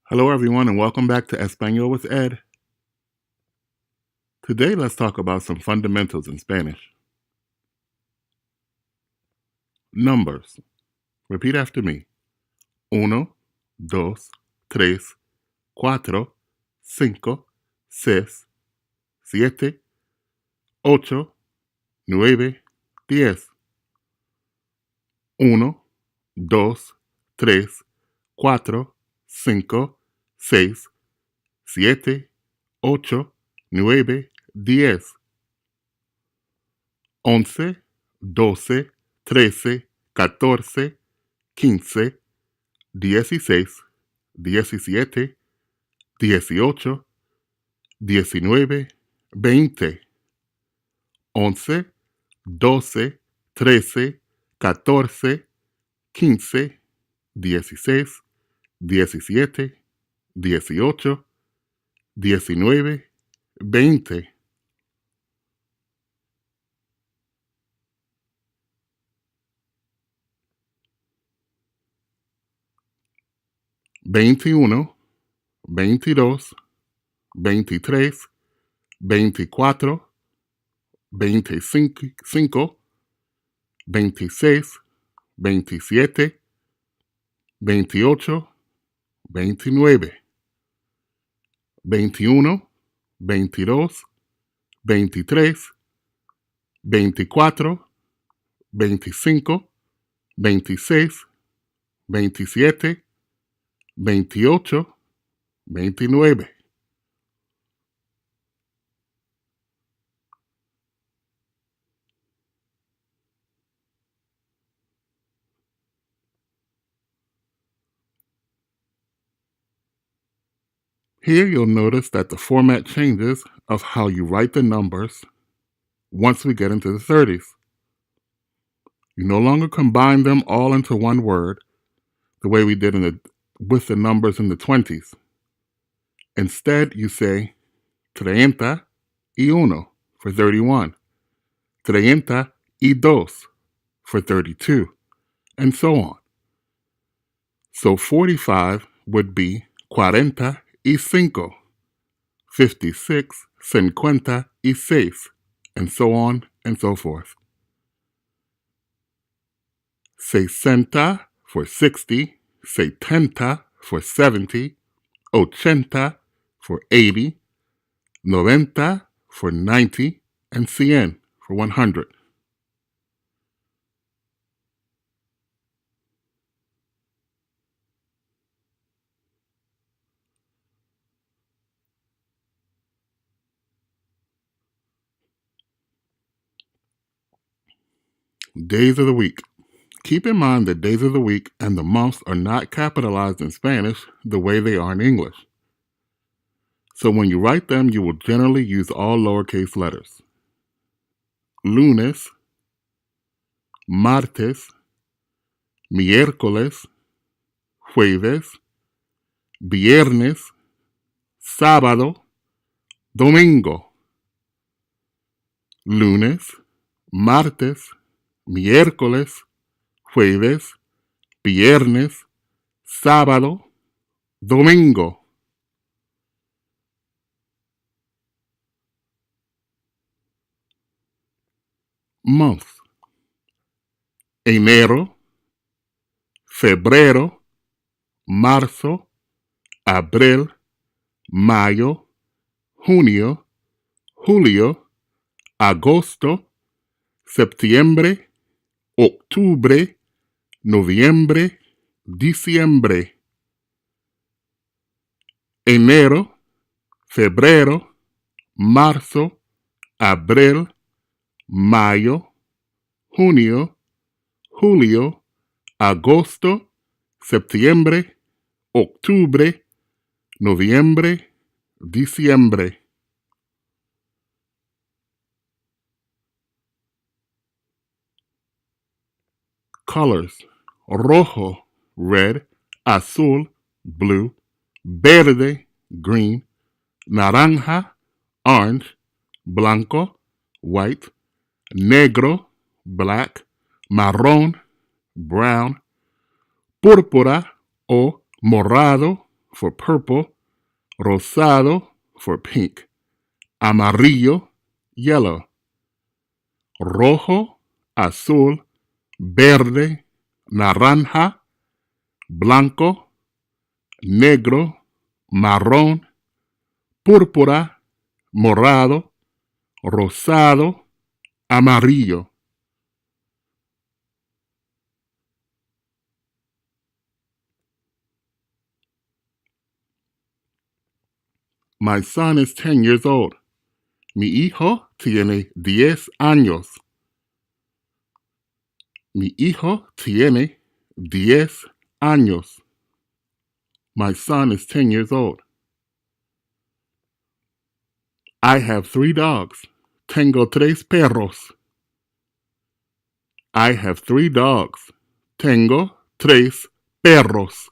Hello, everyone, and welcome back to Espanol with Ed. Today, let's talk about some fundamentals in Spanish. Numbers. Repeat after me. 1, 2, 3, 4, 5, 6, 7, 8, 9, 10. 1, 2, 3, 4, 5, 6, 7, 8, 9, 10. 11, 12, 13, 14, 15, 16, 17, 18, 19, 20. 11, 12, 13, 14, 15, 16, 17, 18, 19, 20. Veintiuno, 22, 23, 24, 25, 26, 27, 28, 29. 21, 22, 23, 24, 25, 26, 27, 28, 29. Here you'll notice that the format changes of how you write the numbers once we get into the 30s. You no longer combine them all into one word the way we did with the numbers in the 20s. Instead, you say 31 for 31, 32 for 32, and so on. So 45 would be 45, 56, 56, and so on and so forth. 60 for 60, 70 for 70, 80 for 80, 90 for 90, and 100 for 100. Days of the week. Keep in mind that days of the week and the months are not capitalized in Spanish the way they are in English. So when you write them, you will generally use all lowercase letters. Lunes, martes, miércoles, jueves, viernes, sábado, domingo. Lunes, martes, miércoles, jueves, viernes, sábado, domingo. Month. Enero, febrero, marzo, abril, mayo, junio, julio, agosto, septiembre, octubre, noviembre, diciembre. Enero, febrero, marzo, abril, mayo, junio, julio, agosto, septiembre, octubre, noviembre, diciembre. Colors. Rojo, red, azul, blue, verde, green, naranja, orange, blanco, white, negro, black, marrón, brown, púrpura o morado, for purple, rosado for pink, amarillo, yellow, rojo, azul, verde, naranja, blanco, negro, marrón, púrpura, morado, rosado, amarillo. My son is 10 years old. Mi hijo tiene 10 años. Mi hijo tiene 10 años. My son is 10 years old. I have 3 dogs. Tengo 3 perros. I have 3 dogs. Tengo 3 perros.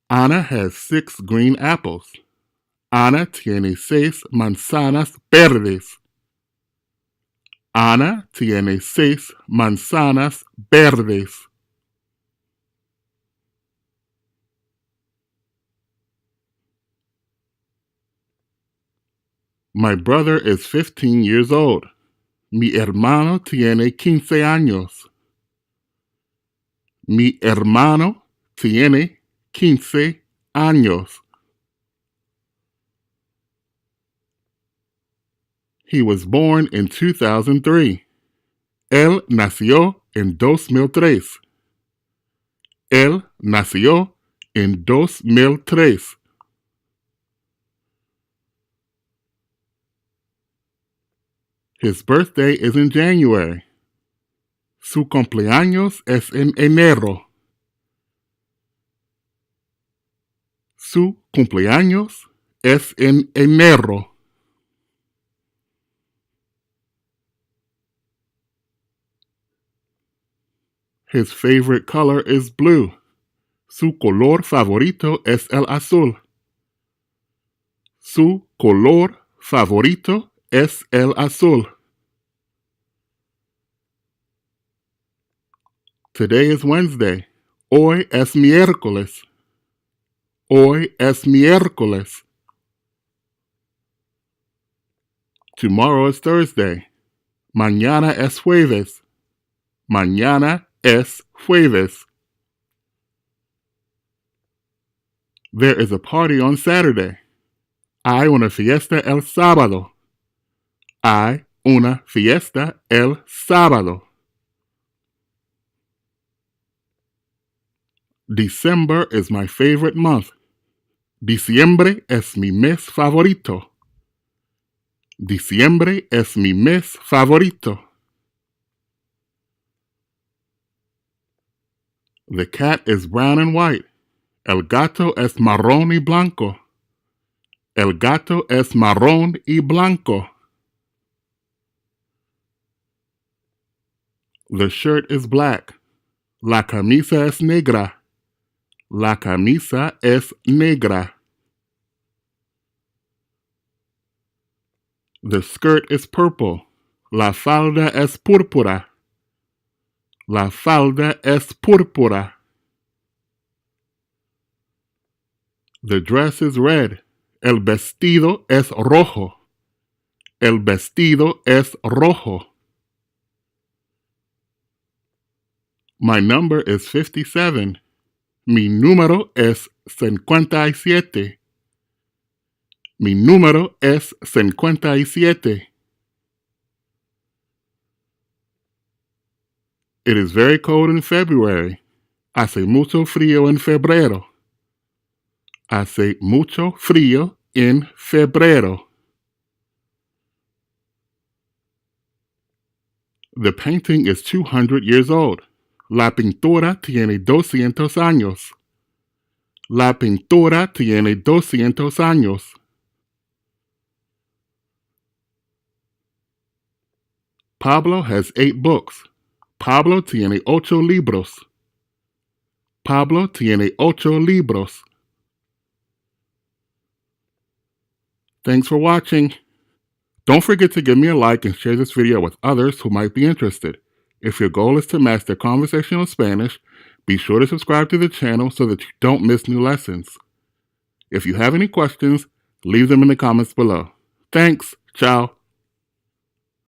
Ana has 6 green apples. Ana tiene 6 manzanas verdes. Ana tiene 6 manzanas verdes. My brother is 15 years old. Mi hermano tiene 15 años. Mi hermano tiene 15 años. He was born in 2003. Él nació en 2003. Él nació en 2003. His birthday is in January. Su cumpleaños es en enero. Su cumpleaños es en enero. His favorite color is blue. Su color favorito es el azul. Su color favorito es el azul. Today is Wednesday. Hoy es miércoles. Hoy es miércoles. Tomorrow is Thursday. Mañana es jueves. Mañana es jueves. There is a party on Saturday. Hay una fiesta el sábado. Hay una fiesta el sábado. December is my favorite month. Diciembre es mi mes favorito. Diciembre es mi mes favorito. The cat is brown and white. El gato es marrón y blanco. El gato es marrón y blanco. The shirt is black. La camisa es negra. La camisa es negra. The skirt is purple. La falda es púrpura. La falda es púrpura. The dress is red. El vestido es rojo. El vestido es rojo. My number is 57. Mi número es 57. Mi número es 57. It is very cold in February. Hace mucho frío en febrero. Hace mucho frío en febrero. The painting is 200 years old. La pintura tiene 200 años. La pintura tiene 200 años. Pablo has 8 books. Pablo tiene 8 libros. Pablo tiene 8 libros. Thanks for watching. Don't forget to give me a like and share this video with others who might be interested. If your goal is to master conversational Spanish, be sure to subscribe to the channel so that you don't miss new lessons. If you have any questions, leave them in the comments below. Thanks. Ciao.